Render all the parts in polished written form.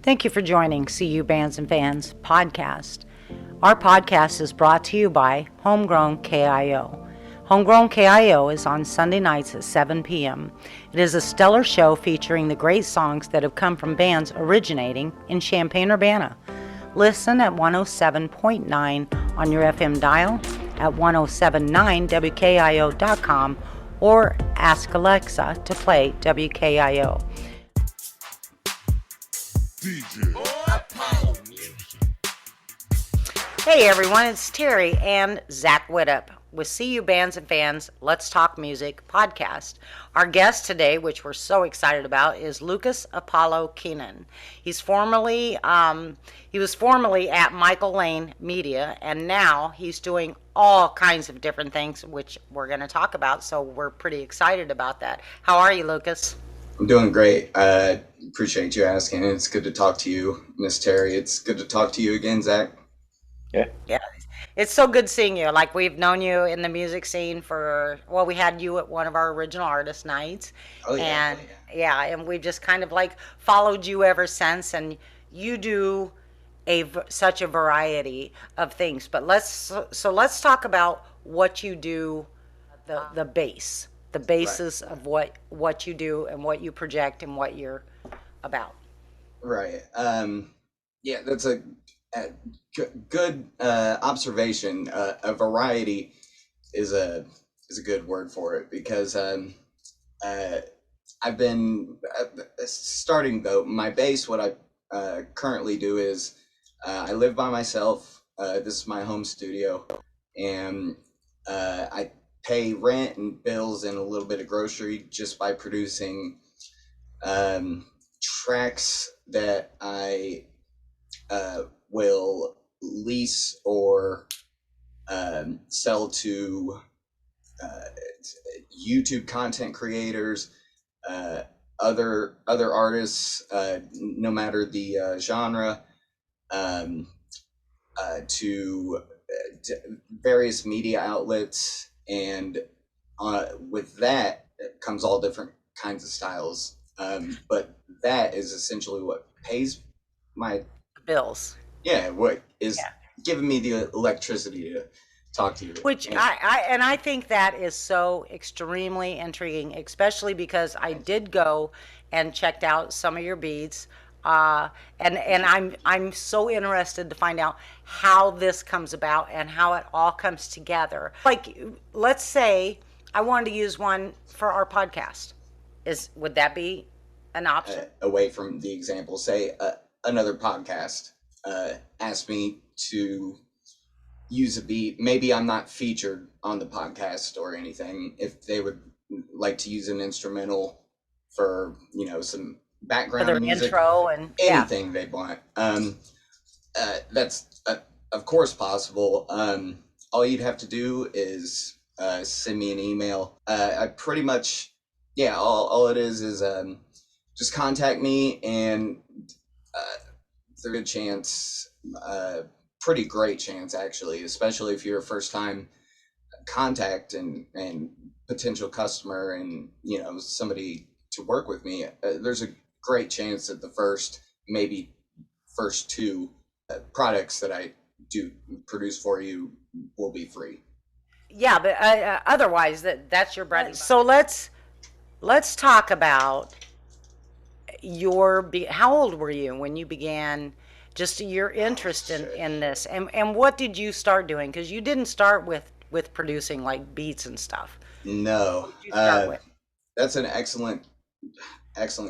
Thank you for joining CU Bands and Fans podcast. Our podcast is brought to you by Homegrown KIO. Homegrown KIO is on Sunday nights at 7 p.m. It is a stellar show featuring the great songs that have come from bands originating in Champaign-Urbana. Listen at 107.9 on your FM dial, at 1079wkio.com, or ask Alexa to play WKIO. Hey everyone, it's Terry and Zach Widdop with CU Bands and Fans Let's Talk Music podcast. Our guest today, which we're so excited about, is Lucas Apollo Keenan. He was formerly at Michael Lane Media, and now he's doing all kinds of different things, which we're going to talk about. So we're pretty excited about that. How are you, Lucas? I'm doing great. Appreciate you asking. It's good to talk to you, Miss Terry. It's good to talk to you again, Zach. Yeah. It's so good seeing you. Like, we've known you in the music scene we had you at one of our original artist nights. Oh, yeah. And we've just kind of like followed you ever since. And you do such a variety of things. But let's talk about what you do, the basis of what you do and what you project and what you're about. Right. Yeah, that's a good observation. A variety is a good word for it, because I've been starting though. My base, what I currently do is I live by myself. This is my home studio, and I pay rent and bills and a little bit of grocery just by producing tracks that I will lease or sell to YouTube content creators, other artists, no matter the genre, to various media outlets, and with that comes all different kinds of styles. But that is essentially what pays my bills. Yeah, what is giving me the electricity to talk to you. Which I think that is so extremely intriguing, especially because I did go and checked out some of your beats, and I'm so interested to find out how this comes about and how it all comes together. Like, let's say I wanted to use one for our podcast. Would that be an option? Away from the example, say another podcast asked me to use a beat. Maybe I'm not featured on the podcast or anything. If they would like to use an instrumental for, some background for their music, intro and anything they want, that's of course possible. All you'd have to do is send me an email. I pretty much, all it is just contact me, and there's a good chance, pretty great chance actually, especially if you're a first time contact and potential customer, and somebody to work with me, there's a great chance that the first two products that I do produce for you will be free. Yeah, but otherwise that's your bread. So let's talk about how old were you when you began, just your interest in this, and what did you start doing? Because you didn't start with producing like beats and stuff. No. What did you start with? That's an excellent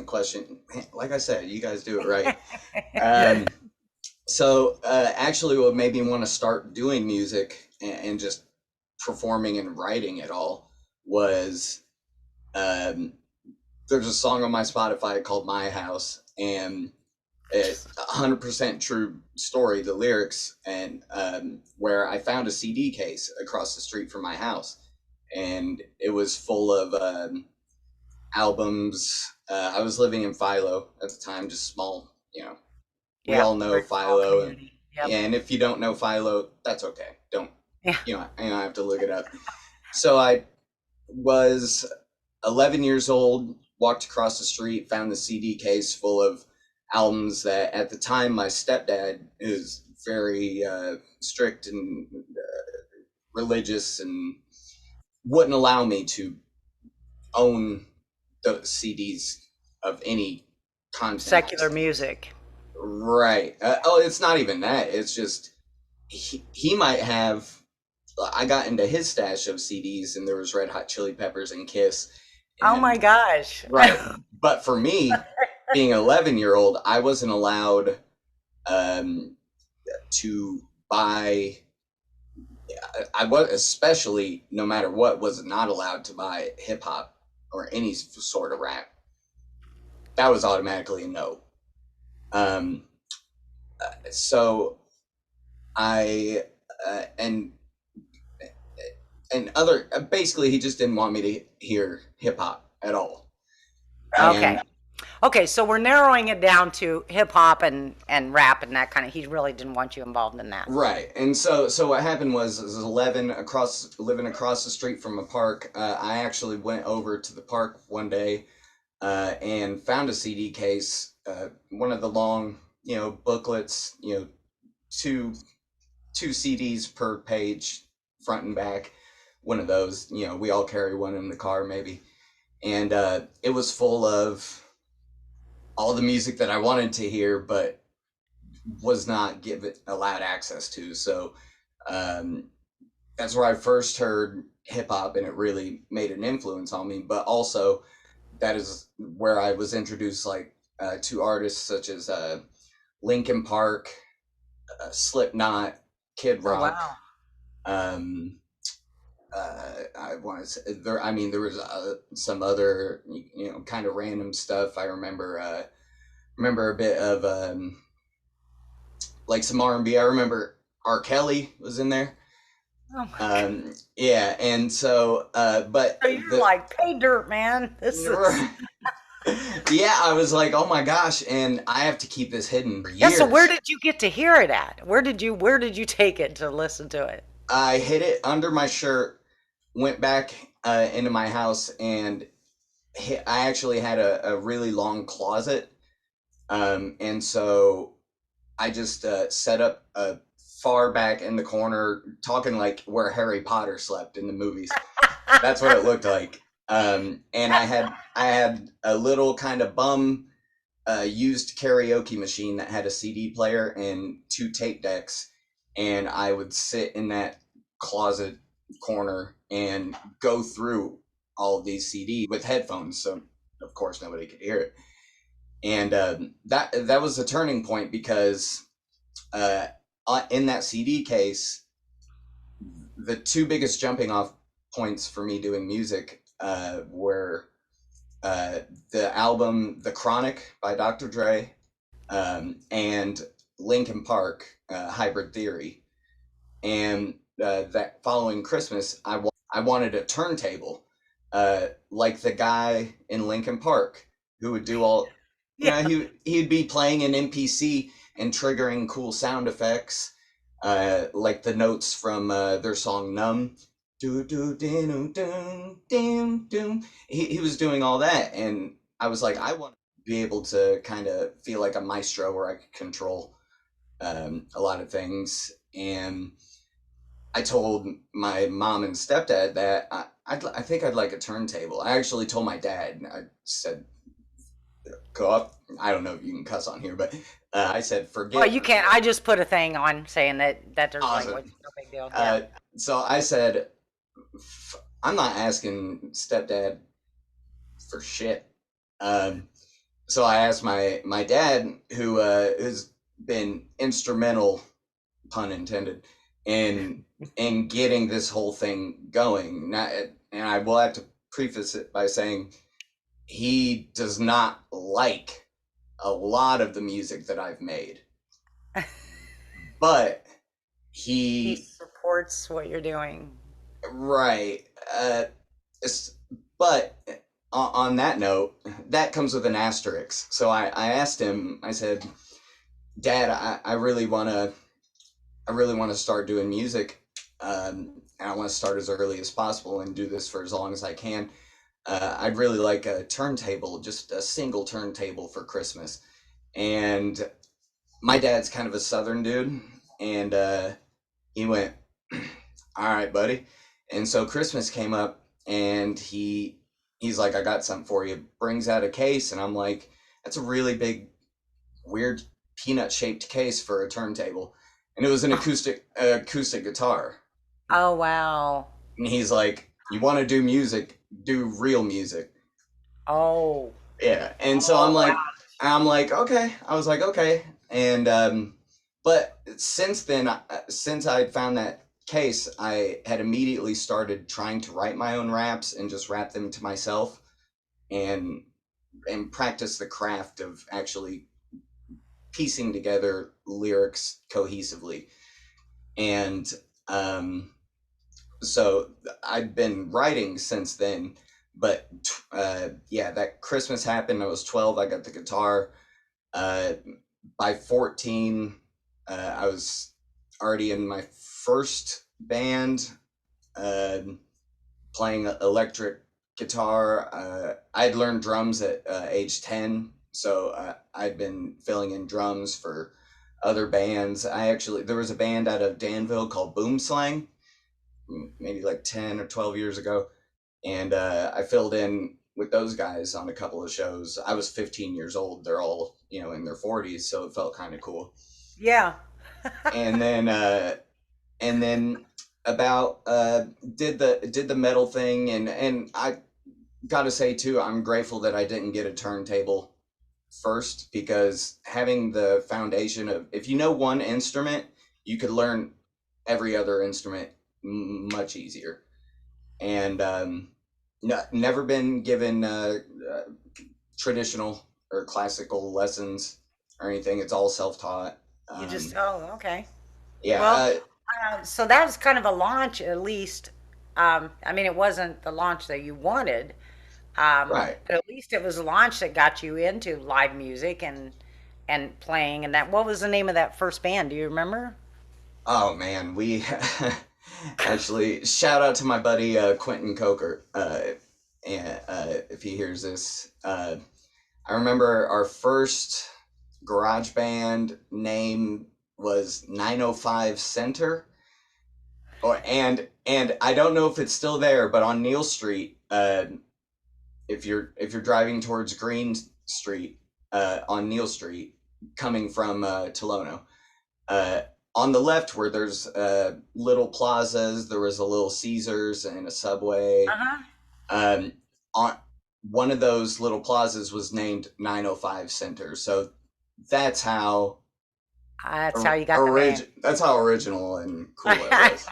question. Like I said, you guys do it right. So actually what made me want to start doing music and just performing and writing it all was there's a song on my Spotify called My House, and it's 100% true story, the lyrics, and where I found a CD case across the street from my house, and it was full of albums. I was living in Philo at the time, just small, we all know Philo, and if you don't know Philo, that's okay. You don't have to look it up. So I was 11 years old, walked across the street, found the CD case full of albums that at the time my stepdad is very strict and religious and wouldn't allow me to own the CDs of any content. Secular music. Right. Oh, it's not even that. It's just he might have. I got into his stash of CDs, and there was Red Hot Chili Peppers and Kiss, Oh my and gosh. right. But for me, being an 11-year-old, I wasn't allowed um, to buy. I was especially no matter what was not allowed to buy hip hop or any sort of rap. That was automatically a no. Um, so I and other basically he just didn't want me to hear hip hop at all. Okay. And Okay, so we're narrowing it down to hip hop and rap and that kind of. He really didn't want you involved in that. right, and so what happened was, I was 11, living across the street from a park. I actually went over to the park one day and found a CD case, one of the long, booklets, two two CDs per page, front and back. One of those, we all carry one in the car maybe, and it was full of all the music that I wanted to hear, but was not given allowed access to. So um, that's where I first heard hip hop, and it really made an influence on me. But also, that is where I was introduced, like to artists such as Linkin Park, Slipknot, Kid Oh Rock. wow. Um, I want to say there. I mean, there was some other kind of random stuff. I remember a bit of like some R&B. I remember R. Kelly was in there. Oh my god. Yeah, and so but So you're the like, pay dirt, man. This is yeah, I was like, oh my gosh, and I have to keep this hidden for yeah. So where years. did you get to hear it at? Where did you take it to listen to it? I hid it under my shirt, went back into my house, and I actually had a really long closet, and so I just set up a far back in the corner, talking like where Harry Potter slept in the movies. That's what it looked like. And I had a little kind of bum used karaoke machine that had a CD player and two tape decks, and I would sit in that closet corner and go through all of these CDs with headphones, so of course nobody could hear it. And that was a turning point because uh, in that CD case, the two biggest jumping off points for me doing music were uh, the album "The Chronic" by Dr. Dre and Linkin Park "Hybrid Theory." And that following Christmas, I wanted a turntable, like the guy in Linkin Park who would do all. Yeah. He'd be playing an MPC and triggering cool sound effects, like the notes from their song "Numb." Do do do do do do. He was doing all that, and I was like, I want to be able to kind of feel like a maestro where I could control a lot of things. And I told my mom and stepdad that I think I'd like a turntable. I actually told my dad. I said, "Go up." I don't know if you can cuss on here, but I said, Well, "Forget." you can't. I just put a thing on saying that there's language. Awesome. No big deal. Yeah. So I said, I'm not asking stepdad for shit. Um, so I asked my dad, who has been instrumental, pun intended, in getting this whole thing going. Not, and I will have to preface it by saying he does not like a lot of the music that I've made, but He he supports what you're doing. right. But on that note, that comes with an asterisk. So I asked him. I said, "Dad, I really want to start doing music, and I want to start as early as possible and do this for as long as I can. I'd really like a turntable, just a single turntable for Christmas." And my dad's kind of a southern dude, and he went, "All right, buddy." And so Christmas came up, and he's like, "I got something for you." Brings out a case, and I'm like, "That's a really big, weird peanut shaped case for a turntable," and it was an acoustic guitar. Oh, wow. And he's like, "You want to do music? Do real music." Oh, Yeah. And so oh, wow. I'm like, okay. I was like, okay. And but since then, since I found that case, I had immediately started trying to write my own raps and just rap them to myself, and practice the craft of actually piecing together lyrics cohesively. And um, so I've been writing since then. But yeah, that Christmas happened. I was 12. I got the guitar. Uh, by 14, I was already in my first band, uh, playing electric guitar. I'd learned drums at age 10, so I'd been filling in drums for other bands. There was a band out of Danville called Boom Slang, maybe like 10 or 12 years ago, and I filled in with those guys on a couple of shows. I was 15 years old. They're all, in their 40s, so it felt kind of cool. Yeah. And then and then about did the metal thing, and I got to say too, I'm grateful that I didn't get a turntable first, because having the foundation of, if you know one instrument, you could learn every other instrument much easier. And no, never been given traditional or classical lessons or anything. It's all self-taught. You just, Um, oh, okay. yeah, Well, so that was kind of a launch, at least. I mean, it wasn't the launch that you wanted, right. but at least it was a launch that got you into live music and playing. And that, what was the name of that first band? Do you remember? Oh man, we actually, shout out to my buddy Quentin Coker. And if he hears this, I remember our first garage band name was 905 Center. And I don't know if it's still there, but on Neal Street, if you're driving towards Green Street, on Neal Street, coming from Tolono, uh, on the left where there's little plazas, there was a little Caesars and a Subway. Uh-huh. Um, on one of those little plazas was named 905 Center, so that's how That's how you got the name. that's how original and cool it was.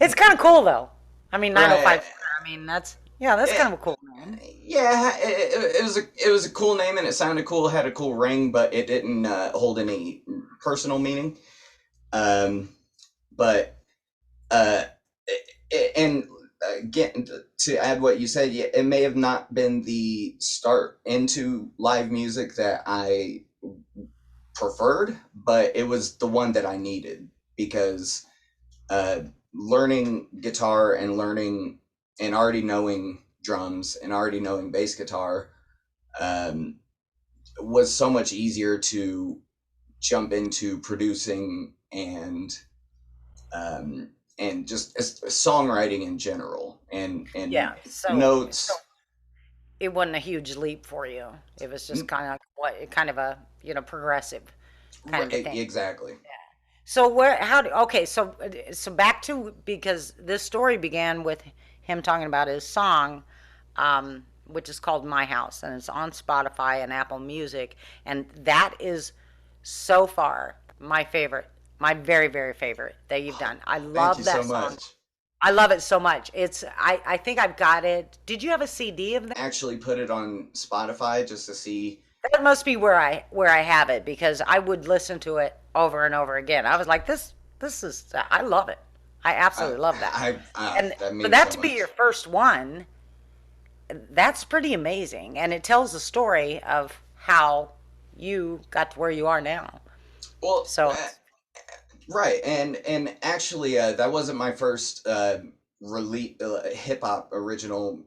It's kind of cool though. I mean, Right. 905. I mean, yeah, that's It, kind of a cool name. yeah, it was a cool name, and it sounded cool, had a cool ring, but it didn't hold any personal meaning. Um, but uh, and again, to add what you said, yeah, it may have not been the start into live music that I preferred, but it was the one that I needed, because uh, learning guitar and learning and already knowing drums and already knowing bass guitar um, was so much easier to jump into producing um, and just songwriting in general, and Yeah. So notes. it wasn't a huge leap for you. It was just Mm, kind of kind of a, progressive kind of a thing. exactly. So where, how do, okay, so back to, because this story began with him talking about his song, which is called My House, and it's on Spotify and Apple Music, and that is so far my favorite, my very, very favorite that you've done. I Thank you love so that song. much. I love it so much. I think I've got it. Did you have a CD of that? Actually put it on Spotify just to see. That must be where I have it, because I would listen to it over and over again. I was like, this is, I love it. I absolutely love that. And That for means that so to be your much. first one, that's pretty amazing, and it tells the story of how you got to where you are now. Well, So right, and actually, that wasn't my first release hip hop original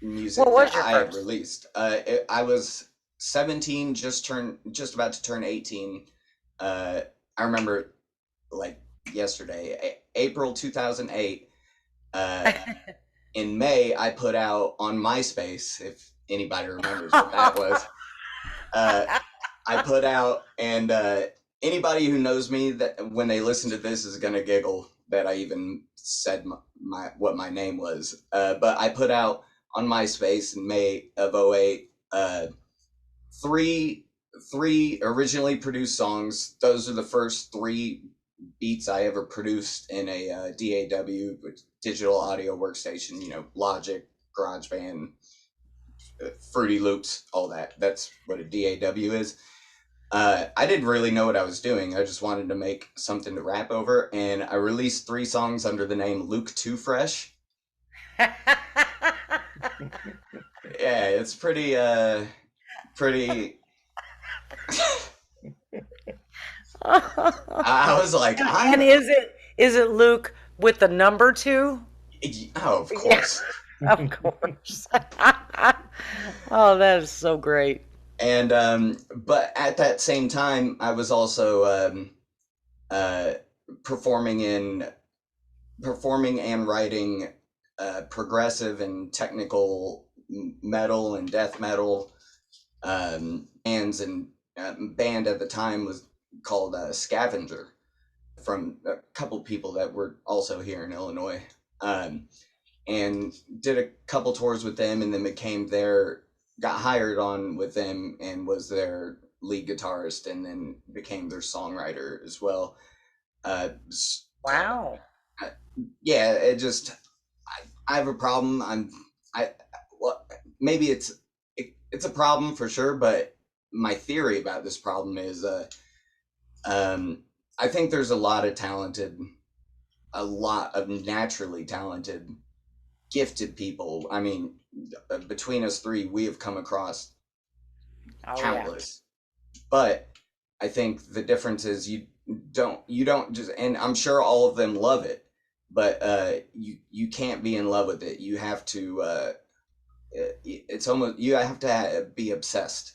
what music was that your I had first? released. I was 17, just about to turn 18. I remember like yesterday, April 2008. Uh, in May, I put out on MySpace, if anybody remembers what that was. Uh, I put out, and anybody who knows me that when they listen to this is gonna giggle that I even said my what my name was. But I put out on MySpace in May of '08 three three originally produced songs. Those are the first three beats I ever produced in a DAW, digital audio workstation. You know, Logic, GarageBand, Fruity Loops, all that. That's what a DAW is. I didn't really know what I was doing. I just wanted to make something to rap over, and I released three songs under the name Luke Too Fresh. Yeah, it's pretty. I was like, And is it Luke with the number two? oh, of Yeah, course. of course. Oh, that is so great. And but at that same time, I was also uh, performing in performing and writing progressive and technical metal and death metal bands, and band at the time was called Scavenger, from a couple people that were also here in Illinois, um, and did a couple tours with them, and then got hired on with them and was their lead guitarist, and then became their songwriter as well. Uh, Wow. yeah, it just I have a problem. I well, maybe it's a problem for sure, but my theory about this problem is um, I think there's a lot of naturally talented, gifted people. I mean, between us three, we have come across Oh yeah. countless, but I think the difference is you don't just, and I'm sure all of them love it, but you can't be in love with it. You have to it's almost you have to be obsessed,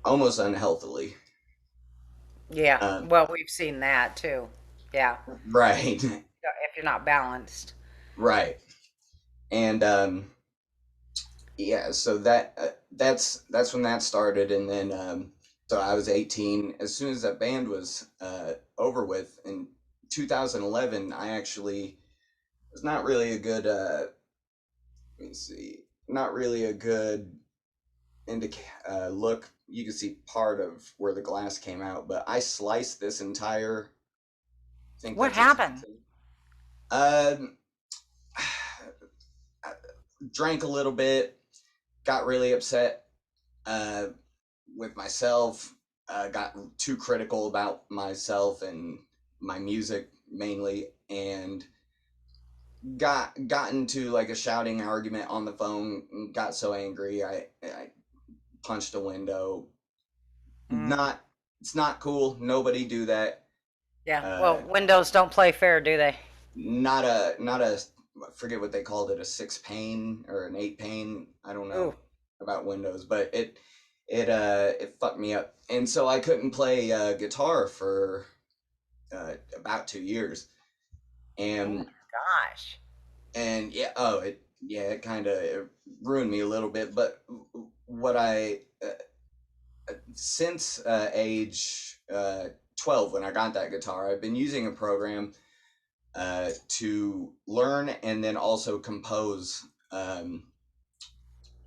almost unhealthily. Yeah. Um, Well, we've seen that too. Yeah. right, If you're not balanced. right, and yeah. So that's when that started, and then so I was 18. As soon as that band was over with in 2011, I actually was not really a good. Let me see, not really a good look. You can see part of where the glass came out, but I sliced this entire. I think What that's a happened? tattoo. Um, drank a little bit, got really upset uh, with myself, got too critical about myself and my music mainly, and got into like a shouting argument on the phone. And got so angry, I punched a window. Mm, Not It's not cool. Nobody do that. yeah. Well, Uh, windows don't play fair, do they? not a I forget what they called it, a six pane or an eight pane. I don't Ooh. know about Windows, but it fucked me up, and so I couldn't play guitar for about 2 years, Oh my and gosh. yeah, it kind of ruined me a little bit. But what I since age 12, when I got that guitar, I've been using a program to learn and then also compose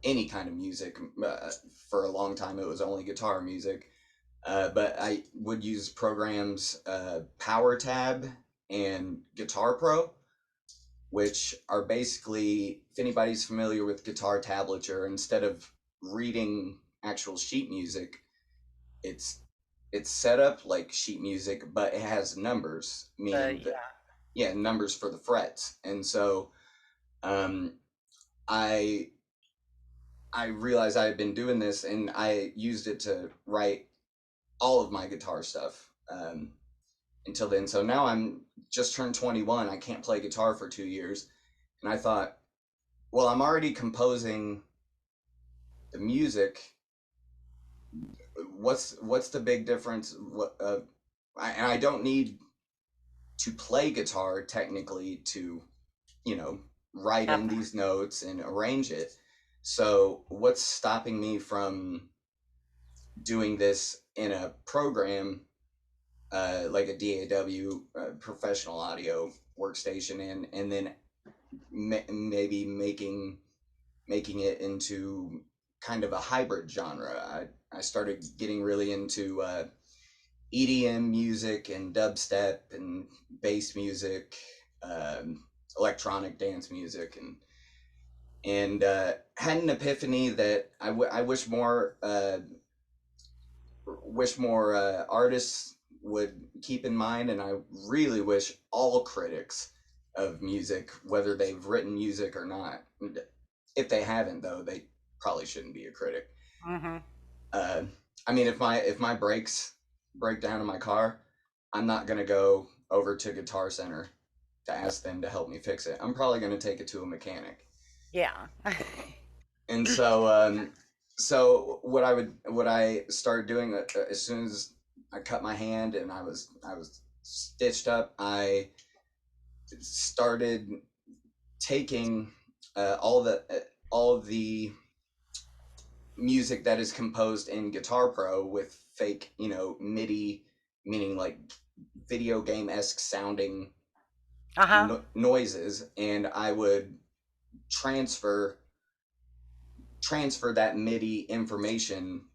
any kind of music. For a long time, it was only guitar music, but I would use programs Power Tab and Guitar Pro, which are basically, if anybody's familiar with guitar tablature, instead of reading actual sheet music, it's it's set up like sheet music, but it has numbers, meaning that, Yeah. yeah, numbers for the frets. And so um, I I realized I had been doing this, and I used it to write all of my guitar stuff until then. So now I'm just turned 21. I can't play guitar for 2 years, and I thought, well, I'm already composing the music. what's the big difference? And I don't need to play guitar technically to, you know, write in Yep. these notes and arrange it. So what's stopping me from doing this in a program like a DAW, professional audio workstation, and then maybe making it into kind of a hybrid genre. I started getting really into EDM music and dubstep and bass music, electronic dance music, and had an epiphany that I wish more artists would keep in mind, and I really wish all critics of music, whether they've written music or not, if they haven't though, they probably shouldn't be a critic. Mm-hmm. Uh, I mean, if my brakes break down in my car, I'm not gonna go over to Guitar Center to ask them to help me fix it. I'm probably gonna take it to a mechanic. Yeah. And so what I started doing as soon as I cut my hand and I was stitched up, I started taking all of the music that is composed in Guitar Pro with fake, you know, MIDI, meaning like video game esque sounding Uh-huh. noises, and I would transfer transfer that MIDI information,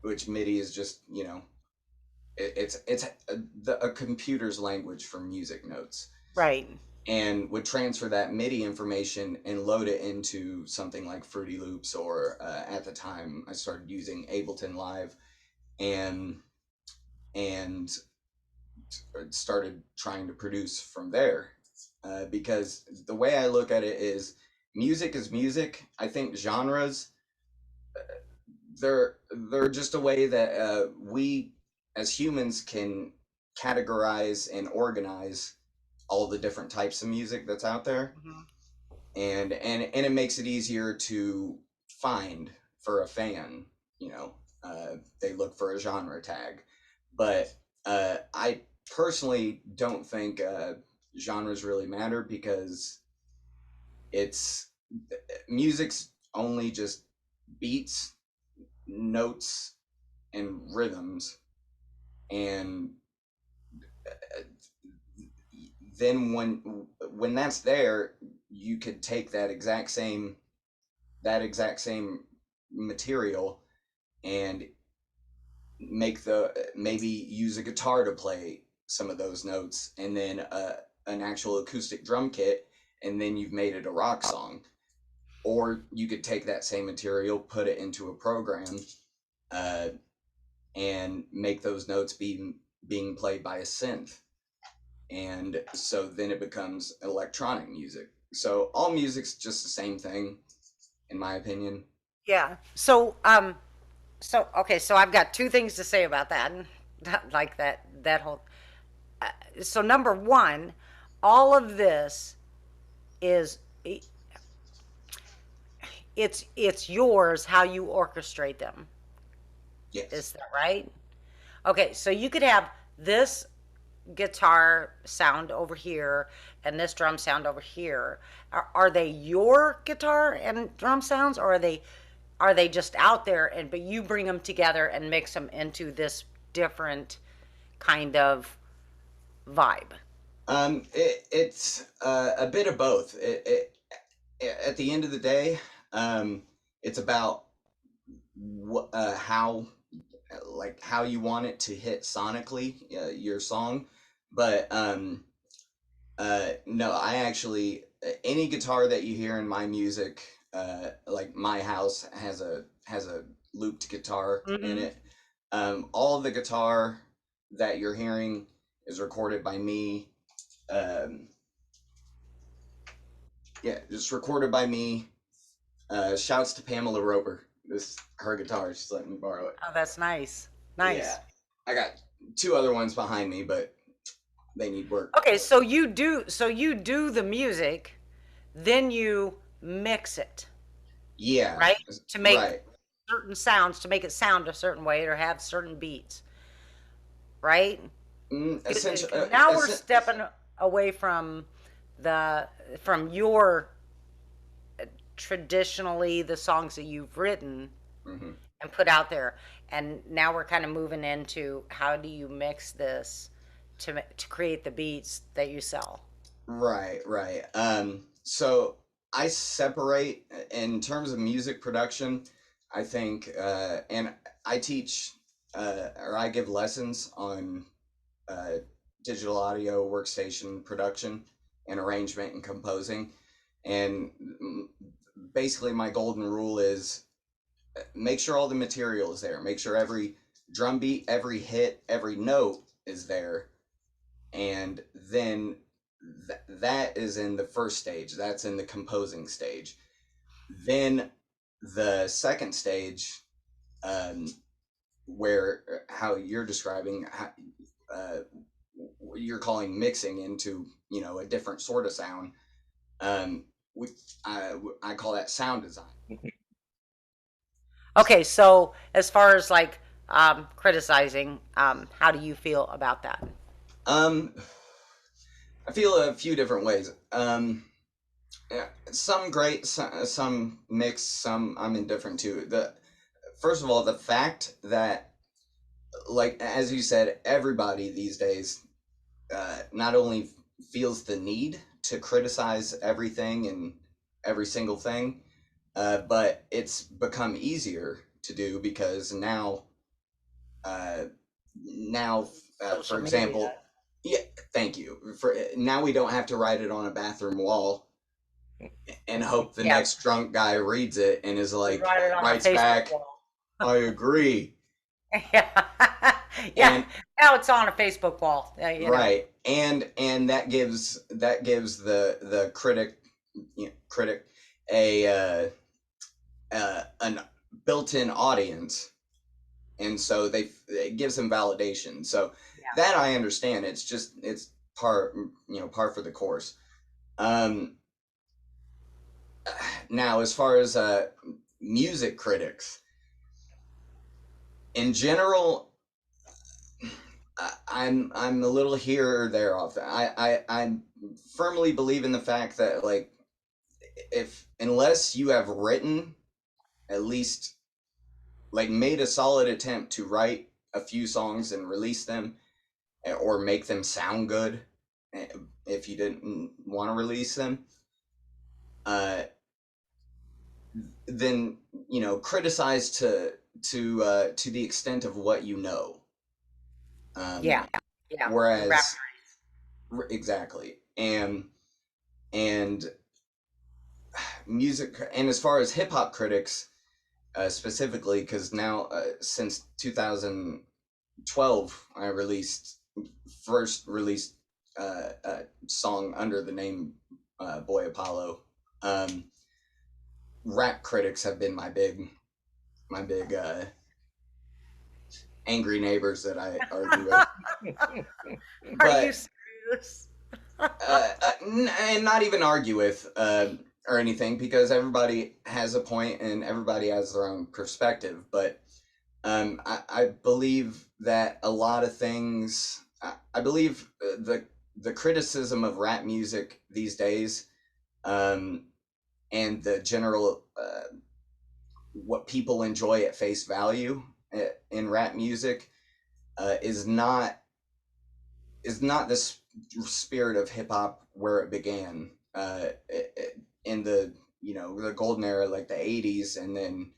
which MIDI is just, you know, it's a computer's language for music notes, Right. and would transfer that MIDI information and load it into something like Fruity Loops, or at the time I started using Ableton Live, and and started trying to produce from there. Because the way I look at it is music. I think genres, they're just a way that we as humans can categorize and organize all the different types of music that's out there, Mhm. and it makes it easier to find for a fan. You know, they look for a genre tag, but I personally don't think genres really matter, because it's music's only just beats, notes, and rhythms, and then when that's there, you could take that exact same material and maybe use a guitar to play some of those notes, and then an actual acoustic drum kit, and then you've made it a rock song. Or you could take that same material, put it into a program, uh, and make those notes being played by a synth, and so then it becomes electronic music. So all music's just the same thing, in my opinion. Yeah. So okay, so I've got two things to say about that, like that whole. So number one, all of this is it's yours how you orchestrate them. Yes. Is that right? Okay, so you could have this guitar sound over here and this drum sound over here. Are they your guitar and drum sounds, or are they just out there and but you bring them together and mix them into this different kind of vibe? It's a bit of both. At the end of the day, it's about how, like, how you want it to hit sonically, your song. But no, I actually, any guitar that you hear in my music, like my house has a looped guitar in Mm-hmm. it. All of the guitar that you're hearing is recorded by me. Um, yeah, just recorded by me. Shouts to Pamela Roper. This her guitar. She's letting me borrow it. Oh, that's nice. Yeah, Nice. I got two other ones behind me, but they need work. Okay, so you do the music, then you mix it, Yeah, right? To make right. certain sounds to make it sound a certain way or have certain beats, right? Essentially, Because now we're stepping away from the from your traditionally the songs that you've written mhm. and put out there, and now we're kind of moving into how do you mix this to create the beats that you sell. Right, right. So I separate in terms of music production. I think, and I teach or I give lessons on uh, digital audio workstation production and arrangement and composing. And basically, my golden rule is make sure all the material is there. Make sure every drum beat, every hit, every note is there, and then that is in the first stage. That's in the composing stage. Then the second stage, um, where how you're describing, uh, you're calling mixing into a different sort of sound. Um, we, I call that sound design. Okay, so as far as like criticizing, how do you feel about that? Um, I feel a few different ways. Yeah, some great, some mixed, some I'm indifferent to. The First of all, the fact that, like as you said, everybody these days not only feels the need to criticize everything and every single thing, but it's become easier to do because uh, now, for Social media. example, yeah, thank you. For now, we don't have to write it on a bathroom wall and hope the Yeah, next drunk guy reads it and is we like, write it on our writes Facebook back, wall. I agree. Yeah, yeah. And Now it's on a Facebook wall. You know. right, and that gives the critic, critic a an built-in audience, and so it gives them validation. So Yeah. that I understand. It's just it's par for the course. Um, Now, as far as music critics in general, I'm a little here or there off that. I firmly believe in the fact that, like, if unless you have written at least, like, made a solid attempt to write a few songs and release them, or make them sound good, eh, if you didn't want to release them, uh, then criticize to the extent of what you know. Yeah. Um, Yeah. Your rap. Whereas exactly, and music, and as far as hip hop critics, specifically, because now, since 2012, I first released a song under the name Boy Apollo. Um, Rap critics have been my big angry neighbors that I argue with. Are you But serious? and not even argue with, or anything, because everybody has a point and everybody has their own perspective. But I believe that a lot of things. I believe the criticism of rap music these days, um, and the general, what people enjoy at face value, in rap music, is not the spirit of hip hop where it began, in the golden era, like the 80s, and then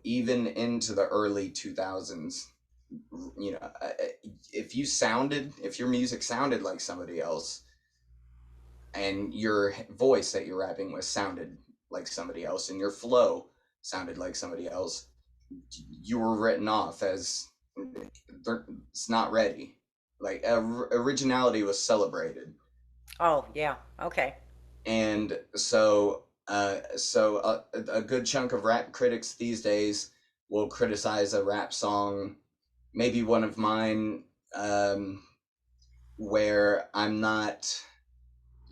even into the early 2000s. If your music sounded like somebody else, and your voice that you're rapping with sounded like somebody else, and your flow sounded like somebody else, you were written off as it's not ready. Like, originality was celebrated. Oh, yeah. Okay. And a good chunk of rap critics these days will criticize a rap song, maybe one of mine, where I'm not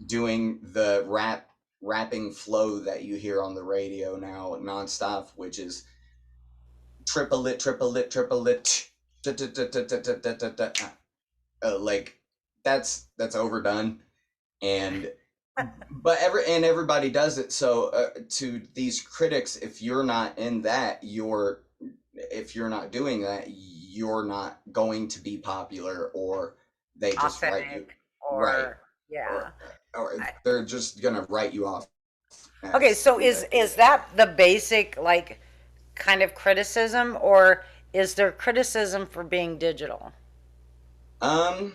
doing the rapping flow that you hear on the radio now nonstop, which is triple it, triple it, triple it, like that's overdone. And but everybody does it. So to these critics, if you're not in that, if you're not doing that, you're not going to be popular, or they just write you Authentic right, or or yeah. or they're just gonna write you off Okay, as so is that the basic like kind of criticism, or is there criticism for being digital? um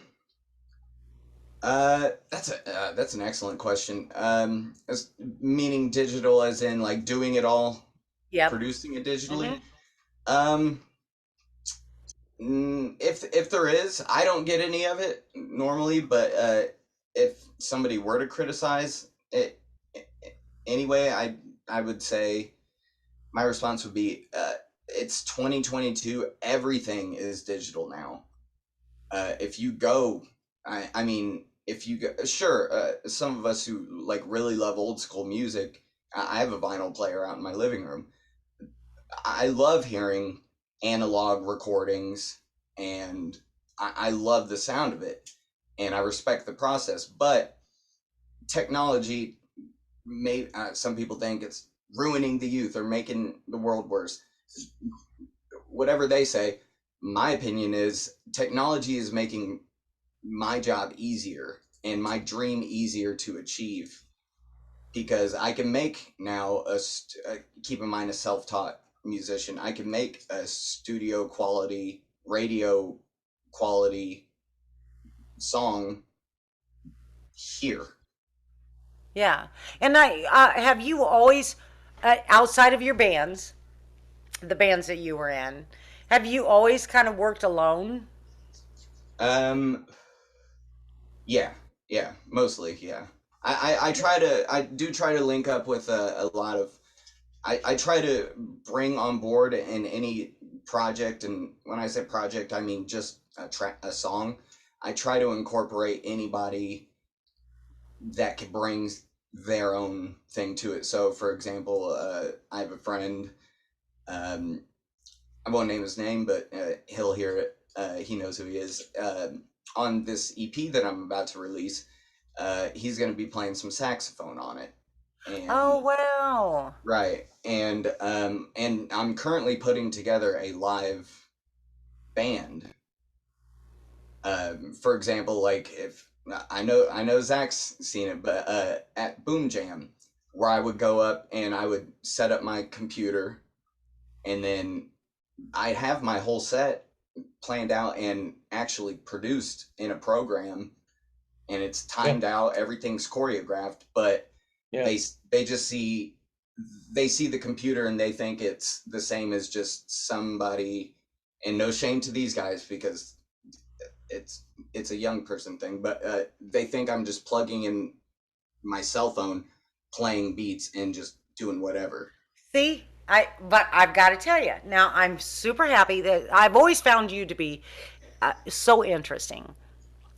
that's an excellent question. Meaning digital as in like doing it all, Yep. producing it digitally. Hmm. Um, if there is, I don't get any of it normally, but if somebody were to criticize it anyway, I would say my response would be, it's 2022. Everything is digital now. If you go, I mean, if you go, sure, some of us who like really love old school music, I have a vinyl player out in my living room. I love hearing analog recordings, and I love the sound of it, and I respect the process. But technology may, some people think it's ruining the youth or making the world worse. Whatever they say, my opinion is technology is making my job easier and my dream easier to achieve, because I can make now keep in mind a self-taught musician. I can make a studio quality, radio quality song here. Yeah. And have you always, outside of your bands, the bands that you were in, have you always kind of worked alone? Um, yeah, yeah, mostly, yeah. I do try to link up with a lot of, I try to bring on board in any project, and when I say project, I mean just a song. I try to incorporate anybody that could bring their own thing to it. So, for example, I have a friend. Um, I won't name his name, but he'll hear it. He knows who he is. On this EP that I'm about to release, he's going to be playing some saxophone on it, Oh, and wow. right, and I'm currently putting together a live band. For example, like if I know Zach's seen it, but at Boom Jam, where I would go up and I would set up my computer, and then I'd have my whole set planned out and actually produced in a program, and it's Yeah, timed out, everything's choreographed, but yeah. they they just see they see the computer and they think it's the same as just somebody. And no shame to these guys, because it's it's a young person thing, but they think I'm just plugging in my cell phone, playing beats, and just doing whatever. See, but I've got to tell you, now I'm super happy that I've always found you to be so interesting.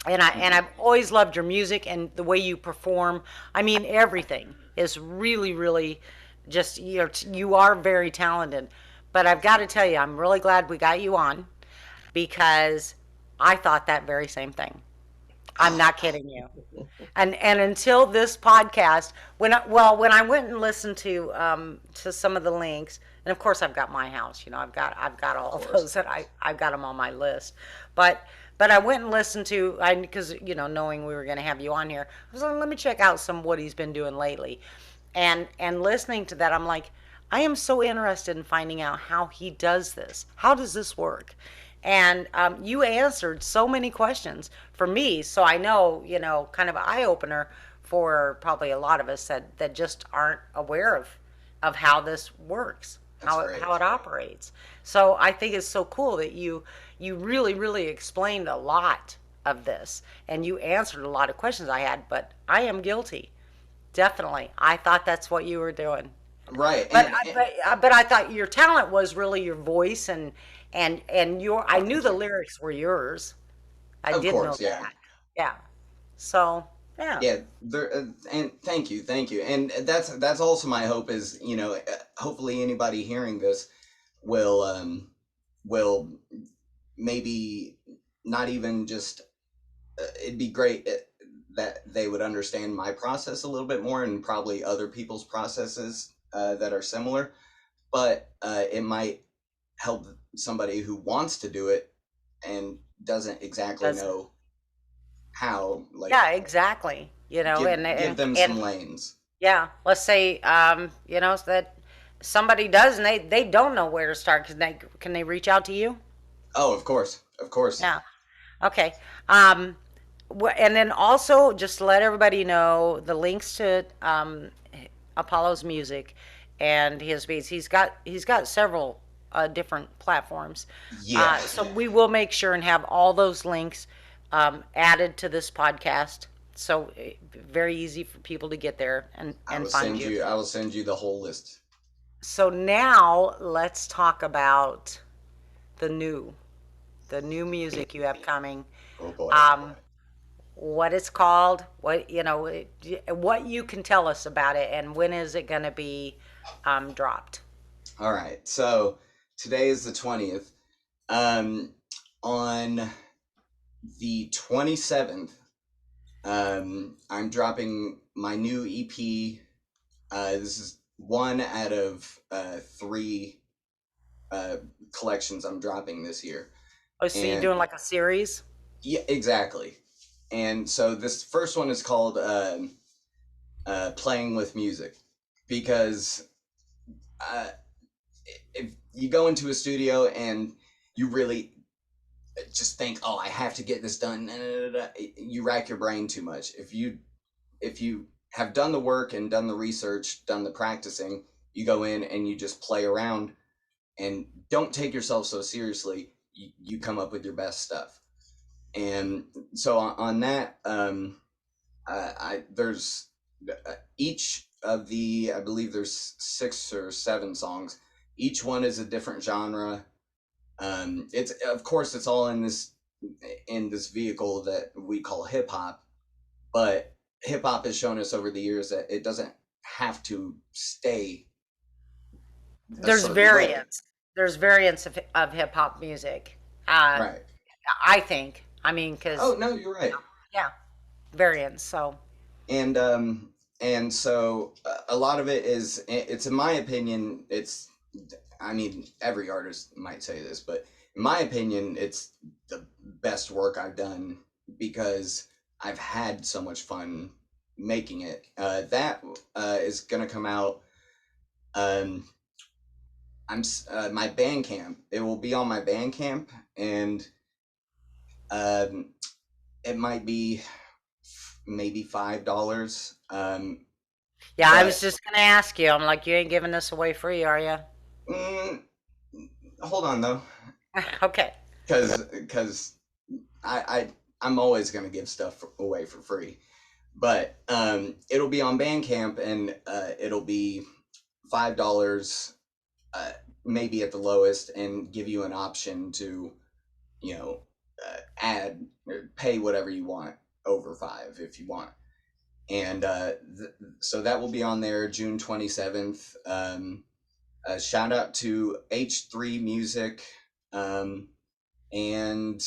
And Hmm. I've always loved your music and the way you perform. I mean, everything is really, really just you are very talented. But I've got to tell you, I'm really glad we got you on because I thought that very same thing. I'm not kidding you. And until this podcast, when I went and listened to some of the links, and of course I've got my house, I've got Of all of course. those that I've got them on my list, but I went and listened to, I because knowing we were going to have you on here, I was like, let me check out some of what he's been doing lately, and listening to that, I'm like, I am so interested in finding out how he does this. How does this work? And you answered so many questions for me, so I know, kind of eye opener for probably a lot of us that just aren't aware of how this works, That's how great. it operates. So I think it's so cool that you really, really explained a lot of this and you answered a lot of questions I had, but I am guilty. Definitely. I thought that's what you were doing. Right, But and, I, but I thought your talent was really your voice and your I knew thank the you. lyrics were yours. I Of did know course, yeah. that. Yeah. So, yeah. Yeah, there, and thank you, and that's also my hope is, hopefully anybody hearing this, will will maybe not even just it'd be great that they would understand my process a little bit more and probably other people's processes that are similar, but it might help somebody who wants to do it and doesn't exactly Does know how, like Yeah, exactly. give them And some lanes. yeah, let's say that somebody does and they don't know where to start. Can they reach out to you? Oh, of course. Yeah. Okay. Um, and then also just to let everybody know the links to Apollo's music and his beats. He's got several different platforms. Yeah, So we will make sure and have all those links added to this podcast. So very easy for people to get there and find you. I will send you the whole list. So now let's talk about the new the new music you have coming. Oh boy. Um, what it's called, what you can tell us about it, and when is it going to be dropped? All right. So today is the 20th. Um, on the 27th, I'm dropping my new EP. This is one out of three uh, collections I'm dropping this year. Oh, so you're And doing like a series? yeah, exactly. And so this first one is called Playing with Music because uh, if you go into a studio and you really just think, oh, I have to get this done, you rack your brain too much. If you have done the work and done the research, done the practicing, you go in and you just play around and don't take yourself so seriously. You come up with your best stuff. And so on that, I there's each of the I believe there's 6 or 7 songs. Each one is a different genre. It's of course it's all in this vehicle that we call hip hop, but hip hop has shown us over the years that it doesn't have to stay a There's certain way. variants. There's variants of hip hop music. Uh, Right. I think. I mean, Oh because no, you're right. yeah, variants. So And and so a lot of it is it's in my opinion it's I mean every artist might say this, but in my opinion it's the best work I've done because I've had so much fun making it. That is gonna come out. Um, my Bandcamp. It will be on my Bandcamp, and um, it might be maybe $5. yeah, I was But just gonna ask you. I'm like, you ain't giving this away free, are you? mm, hold on though, Okay. because I'm always gonna give stuff away for free. But it'll be on Bandcamp, and it'll be $5, uh, maybe at the lowest, and give you an option to you know add or pay whatever you want over 5 if you want. And so that will be on there June 27th. Shout out to H3 Music um, and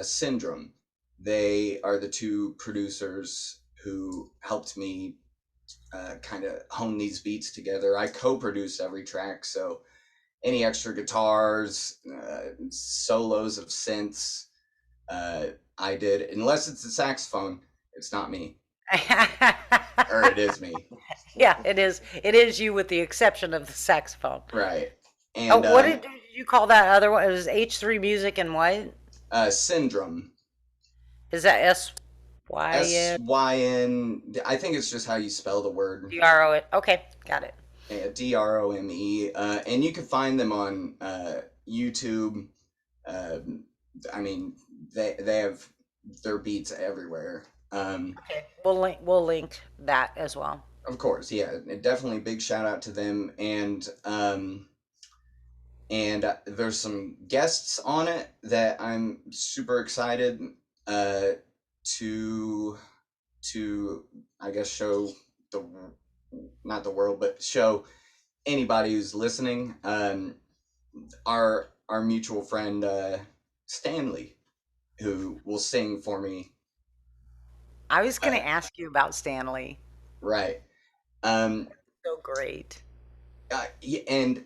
Syndrome. They are the two producers who helped me kind of hone these beats together. I co-produce every track, so any extra guitars, solos of synths, I did. Unless it's a saxophone, it's not me, or it is me, Yeah, it is. It is you with the exception of the saxophone. right? Oh, And what did you call that other one? It was H3 Music and what? Syndrome, Is that SYN? SYN. I think it's just how you spell the word. DRO? Okay, got it. Drome, and you can find them on YouTube. Um, I mean, they have their beats everywhere. Okay, we'll link that as well. Of course, yeah, definitely big shout out to them, and there's some guests on it that I'm super excited uh, to to I guess show the not the world, but show anybody who's listening. our mutual friend Stanley, who will sing for me. I was going Uh, to ask you about Stanley. right. Um, So great. and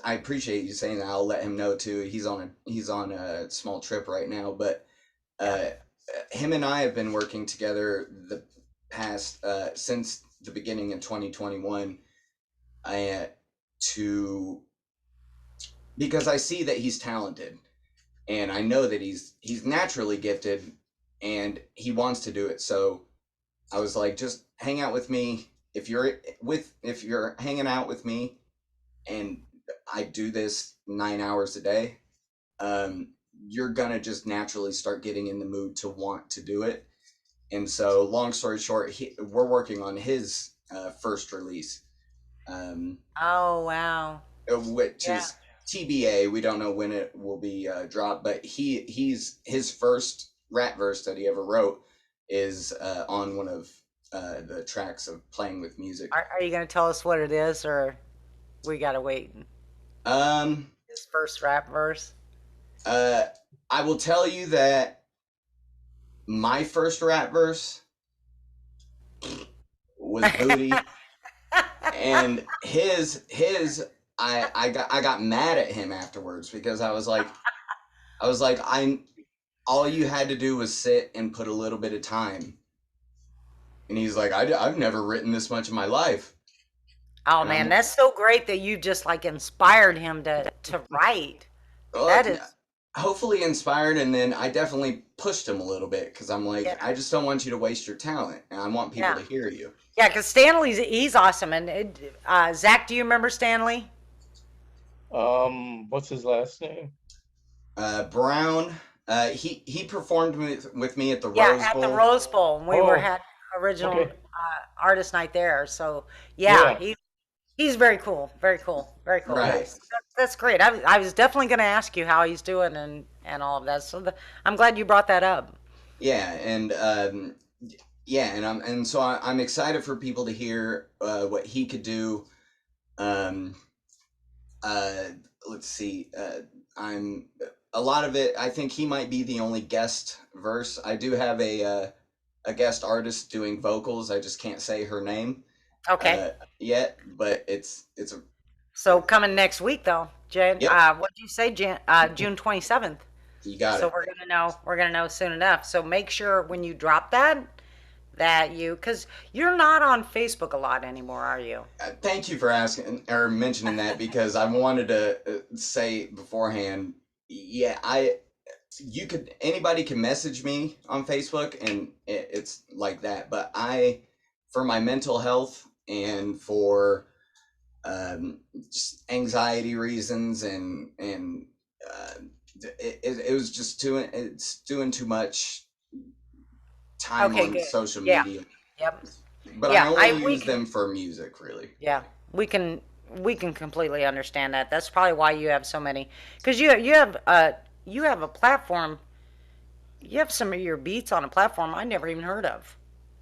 I appreciate you saying that. I'll let him know too. He's on a small trip right now, but Yeah. uh, him and I have been working together the past since the beginning of 2021. I to because I see that he's talented, and I know that he's naturally gifted, and he wants to do it. So I was like, just hang out with me. If you're hanging out with me, and I do this 9 hours a day, um, you're gonna just naturally start getting in the mood to want to do it. And so, long story short, we're working on his first release, um, Oh, wow. which Yeah. is TBA. We don't know when it will be dropped, but he's his first rap verse that he ever wrote is on one of the tracks of Playing with Music. Are you going to tell us what it is, or we got to wait? Um, His first rap verse? uh, I will tell you that my first rap verse was Booty, and his I got mad at him afterwards because I was like I all you had to do was sit and put a little bit of time, and he's like I've never written this much in my life, Oh and man, I'm that's so great that you just like inspired him to write. well, That is, hopefully inspired, and then I definitely pushed him a little bit because I'm like yeah, I just don't want you to waste your talent, and I want people yeah, to hear you. yeah. Because Stanley's he's awesome, and Zach, do you remember Stanley? What's his last name? Brown, he performed with me at the Yeah, Rose at the Bowl. Rose Bowl, and we were Oh, had original okay. artist night there. So yeah, Yeah. he's very cool, very cool, very cool guy. Right. So that's great. I was definitely going to ask you how he's doing and all of that. So I'm glad you brought that up. Yeah, and yeah, and so I'm excited for people to hear what he could do. Um, uh, let's see. I'm a lot of it. I think he might be the only guest verse. I do have a guest artist doing vocals. I just can't say her name Okay. yet, but it's a So coming next week though, yep. what did you say, June 27th? You got So it. we're gonna know soon enough. So make sure when you drop that because you're not on Facebook a lot anymore, are you? Thank you for asking or mentioning that because I wanted to say beforehand. Yeah, I you could anybody can message me on Facebook and it's like that. But I, for my mental health and for just anxiety reasons and uh, it was just doing it's doing too much time Okay, on good. social Yeah. media. Yep. But I Yeah. only use them for music, really. Yeah, we can completely understand that. That's probably why you have so many because you have a platform. You have some of your beats on a platform I never even heard of.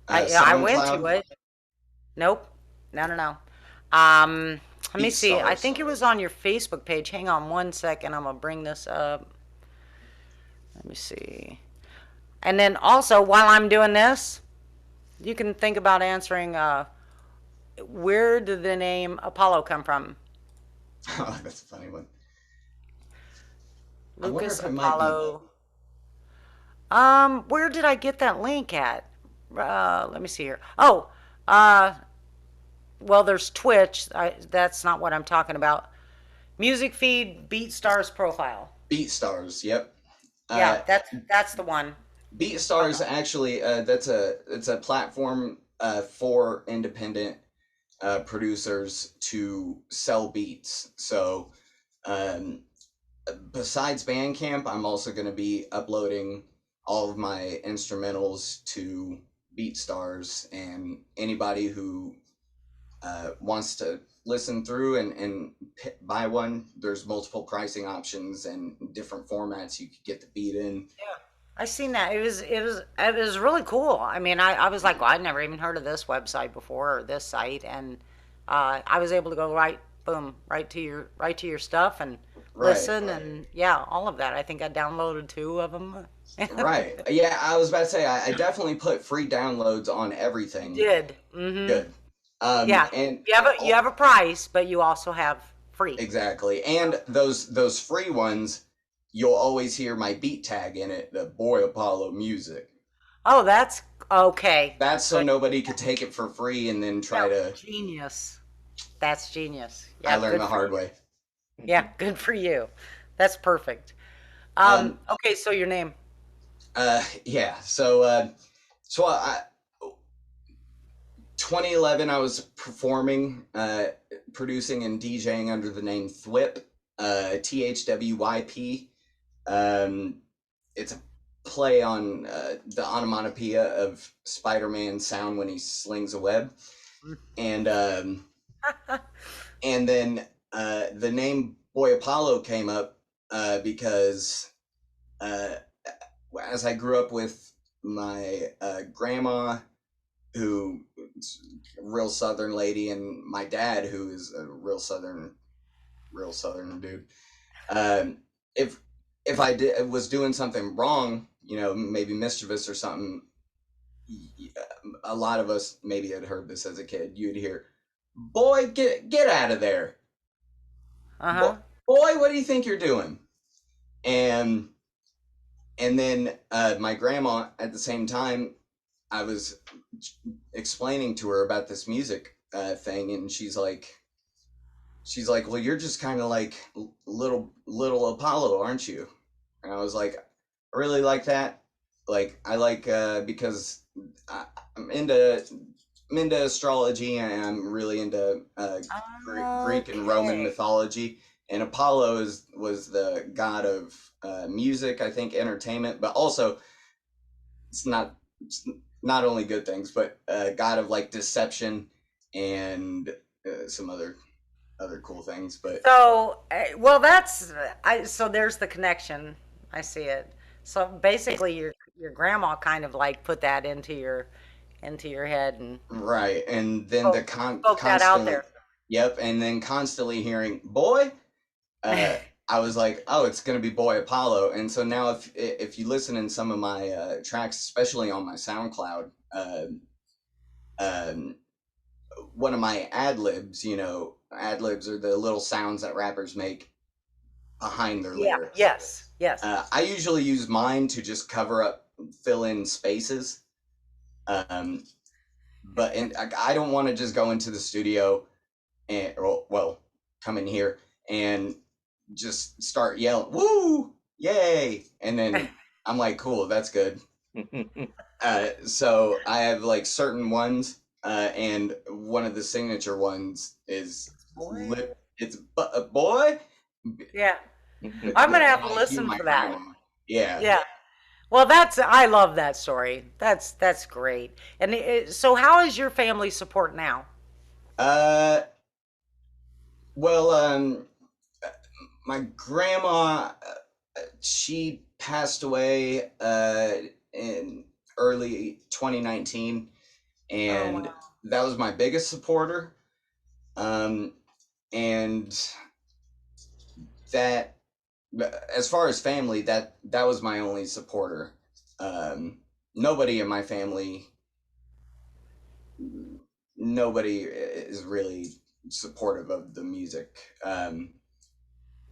I went to SoundCloud, it. Nope. No, no, no. Let me see. I BeatStars. think it was on your Facebook page. Hang on one second. I'm gonna bring this up. Let me see. And then also, while I'm doing this, you can think about answering. Where did the name Apollo come from? Oh, that's a funny one. I wonder Lucas if I might be. Apollo. Where did I get that link at? Let me see here. Oh, uh, well, there's Twitch. That's not what I'm talking about. Music feed, BeatStars profile. BeatStars, yep. Yeah, Uh, that's the one. BeatStars actually, that's it's a platform for independent producers to sell beats. So, um, besides Bandcamp, I'm also going to be uploading all of my instrumentals to BeatStars, and anybody who wants to listen through and buy one, there's multiple pricing options and different formats you could get the beat in. I seen that. It was really cool. I mean, I was like, well, I'd never even heard of this website before or this site, and I was able to go boom, right to your stuff and Right. listen and yeah, all of that. I think I downloaded two of them. Right. Yeah, I was about to say I definitely put free downloads on You everything. did. Mm-hmm. Good. Yeah. And You have a price, but you also have free. exactly. And those free ones, you'll always hear my beat tag in it, the Boy Apollo music. Oh, that's okay. That's so Good. nobody could take it for free and then try No, to. genius. That's genius. I Yeah, learned good the for hard you. way. Yeah, good for you. That's perfect. Um, Okay, so your name. yeah. So 2011, I was performing, producing and DJing under the name Thwip, THWYP. Um, it's a play on the onomatopoeia of Spider-Man's sound when he slings a web, and and then the name Boy Apollo came up because uh, as I grew up with my grandma, who is a real Southern lady, and my dad, who is a real Southern dude. Um, if was doing something wrong, maybe mischievous or something, a lot of us maybe had heard this as a kid. You'd hear, "Boy, get out of there, Uh-huh. boy, what do you think you're doing?" And then my grandma at the same time, I was explaining to her about this music thing, and she's like, well, you're just kind of like little Apollo, aren't you? And I was like, I really like that. Like, I like because I, I'm into I'm into astrology, and I'm really into Greek and Roman Okay. mythology. And Apollo was the god of music, I think, entertainment, but also it's not only good things, but god of like deception and some other cool things. But So, well, so there's the connection. I see it. So basically, your grandma kind of like put that into your head and right, and then the spoke that out constantly, there. yep, and then constantly hearing "boy," uh, I was like, oh, it's gonna be Boy Apollo. And so now, if you listen in some of my tracks, especially on my SoundCloud, um, one of my ad libs, ad libs are the little sounds that rappers make behind their Yeah. lyrics. Yes. Yes. I usually use mine to just cover up, fill in spaces. Um, but I don't want to just go into the studio and, or, well, come in here and just start yelling, "Woo! Yay!" And then I'm like, "Cool, that's good." So I have like certain ones, and one of the signature ones is Boy. lip. It's boy. Yeah. I'm gonna The have to IQ listen my for that. grandma. Yeah. Yeah. Well, I love that story. That's great. And so, how is your family support now? Uh. Well. My grandma, she passed away in early 2019, Oh and wow. that was my biggest supporter. Um, and that, as far as family, that was my only supporter. Um, nobody in my family, nobody is really supportive of the music.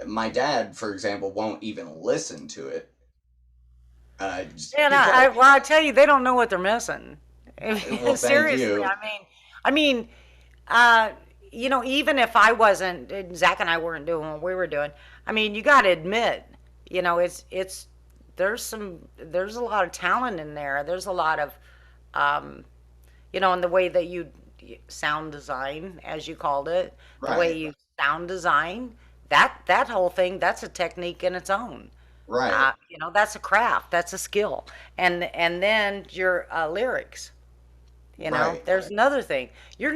My dad, for example, won't even listen to it. Man, Because, I tell you, they don't know what they're missing. well, thank Seriously, you. I mean, uh, even if I wasn't, Zach and I weren't doing what we were doing. I mean, you got to admit, it's there's a lot of talent in there. There's a lot of, um, in the way that you sound design, as you called it, the way Right, you sound design, that whole thing, that's a technique in its own. right, That's a craft, that's a skill, and then your lyrics. right. There's another thing. Your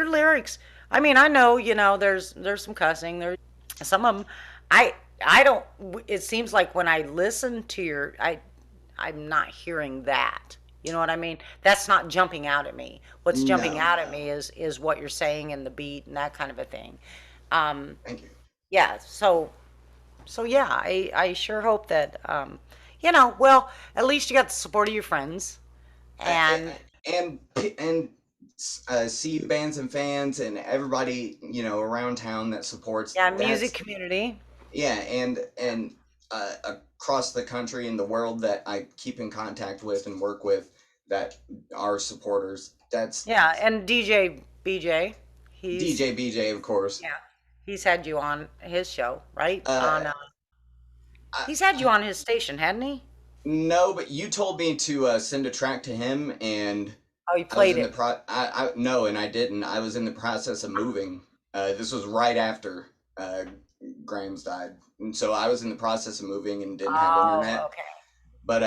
lyrics. I mean, I know. There's some cussing. There's some of them. I don't. It seems like when I listen to I'm not hearing that. You know what I mean? That's not jumping out at me. What's jumping No, out at me is what you're saying and the beat and that kind of a thing. Thank you. Yeah, so yeah, I sure hope that you know, well, at least you got the support of your friends, and And see bands and fans and everybody around town that supports. yeah, music That's community. yeah, and across the country and the world that I keep in contact with and work with that are supporters. That's Yeah, and DJ BJ, he's DJ BJ, of course. yeah, he's had you on his show, right? Uh, On I, he's had you on his station, hadn't he? no, but you told me to send a track to him, and Oh, he I was played in the it. I no, and I didn't. I was in the process of moving. This was right after Graham's died, and so I was in the process of moving and didn't have Oh, internet. okay. But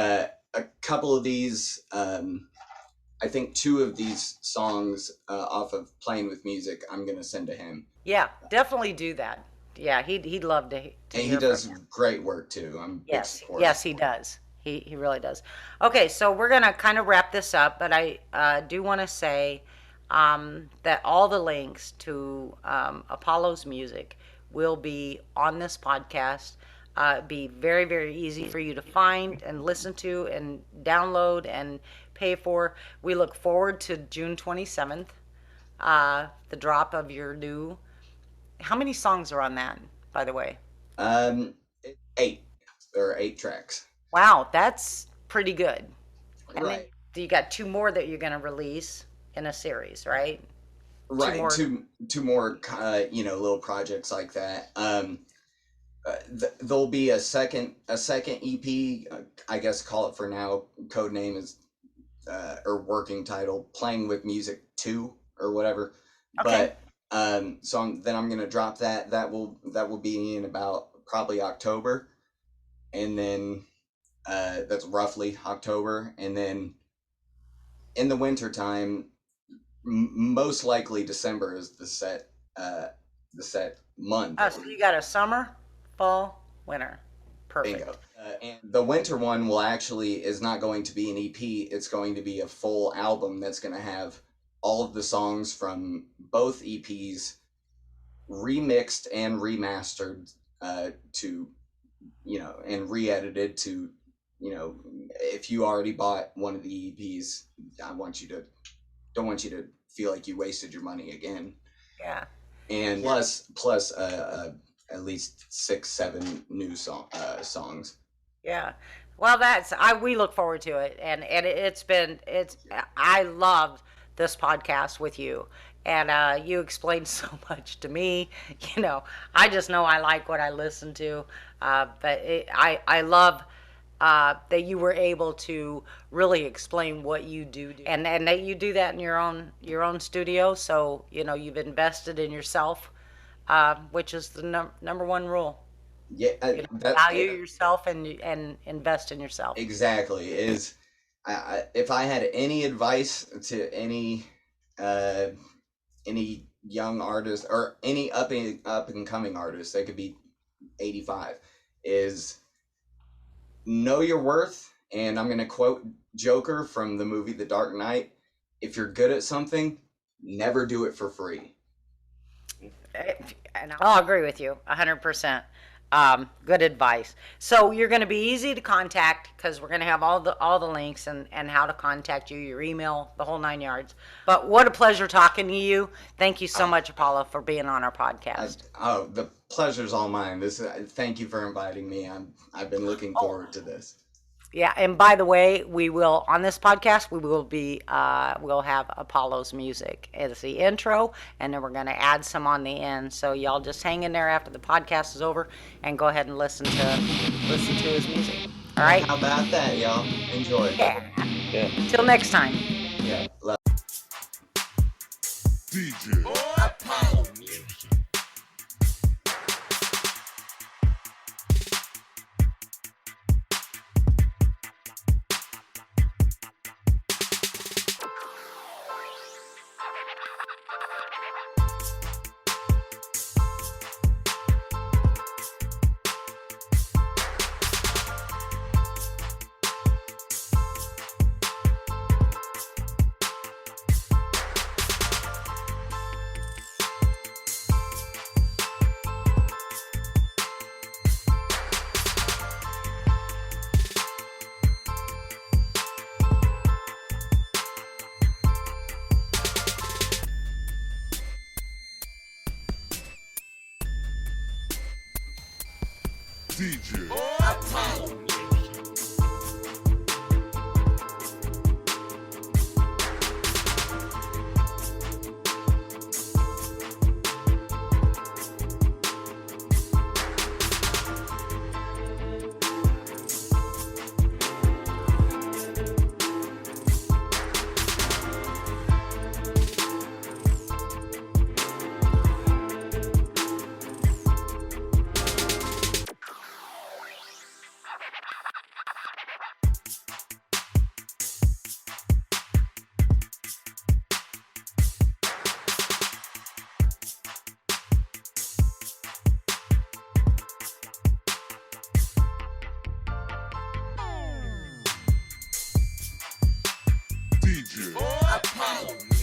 a couple of these, I think two of these songs off of Playing with Music, I'm gonna send to him, Yeah, definitely do that. Yeah, he'd love to and he hear from does you. great work too. I'm a big Yes, supporter. yes, he does. He really does. Okay, so we're gonna kind of wrap this up, but I do want to say that all the links to Apollo's music will be on this podcast. Be very, very easy for you to find and listen to and download and pay for. We look forward to June 27th, the drop of your new. How many songs are on that, by the way? Um, eight. There are 8 tracks. Wow, that's pretty good. And then Right. you got two more that you're going to release in a series, right? Two Right, more. two more, little projects like that. There'll be a second EP. I guess call it for now. Code name is or working title, Playing with Music 2 or whatever. Okay. But then I'm gonna drop that. That will be in about probably October, and then that's roughly October, and then in the winter time, most likely December is the set month. Oh, so you got a summer, fall, winter. Bingo. Perfect. And the winter one is not going to be an EP. It's going to be a full album that's going to have all of the songs from both EPs remixed and remastered to, and re-edited to, if you already bought one of the EPs, I want you to don't want you to feel like you wasted your money again. Yeah. And plus at least 6-7 new songs. Yeah. Well, we look forward to it, and it's I loved this podcast with you, and you explained so much to me. You know, I just know I like what I listen to, I love that you were able to really explain what you do, and that you do that in your own studio. So you've invested in yourself, which is the number one rule. Yeah, Value yourself and invest in yourself. exactly. If I had any advice to any young artist or any up and coming artist, they could be 85, is know your worth. And I'm gonna quote Joker from the movie The Dark Knight: if you're good at something, never do it for free. And I'll agree with you 100%. Good advice. So you're going to be easy to contact because we're going to have all the links and how to contact you, your email, the whole 9 yards. But what a pleasure talking to you. Thank you so much, Apollo, for being on our podcast. The pleasure's all mine. Thank you for inviting me. I've been looking forward to this. Yeah, and by the way, we will on this podcast we'll have Apollo's music as the intro, and then we're going to add some on the end. So y'all just hang in there after the podcast is over, and go ahead and listen to his music. All right. How about that, y'all? Enjoy. Yeah. Till next time. Yeah. DJ DJ Apollo. DJ Apollo.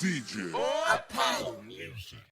DJ Apollo Music.